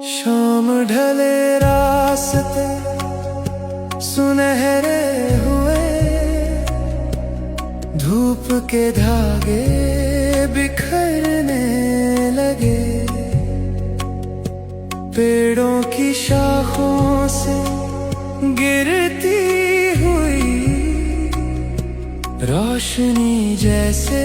शाम ढले रास्ते सुनहरे हुए, धूप के धागे बिखरने लगे। पेड़ों की शाखों से गिरती हुई रोशनी जैसे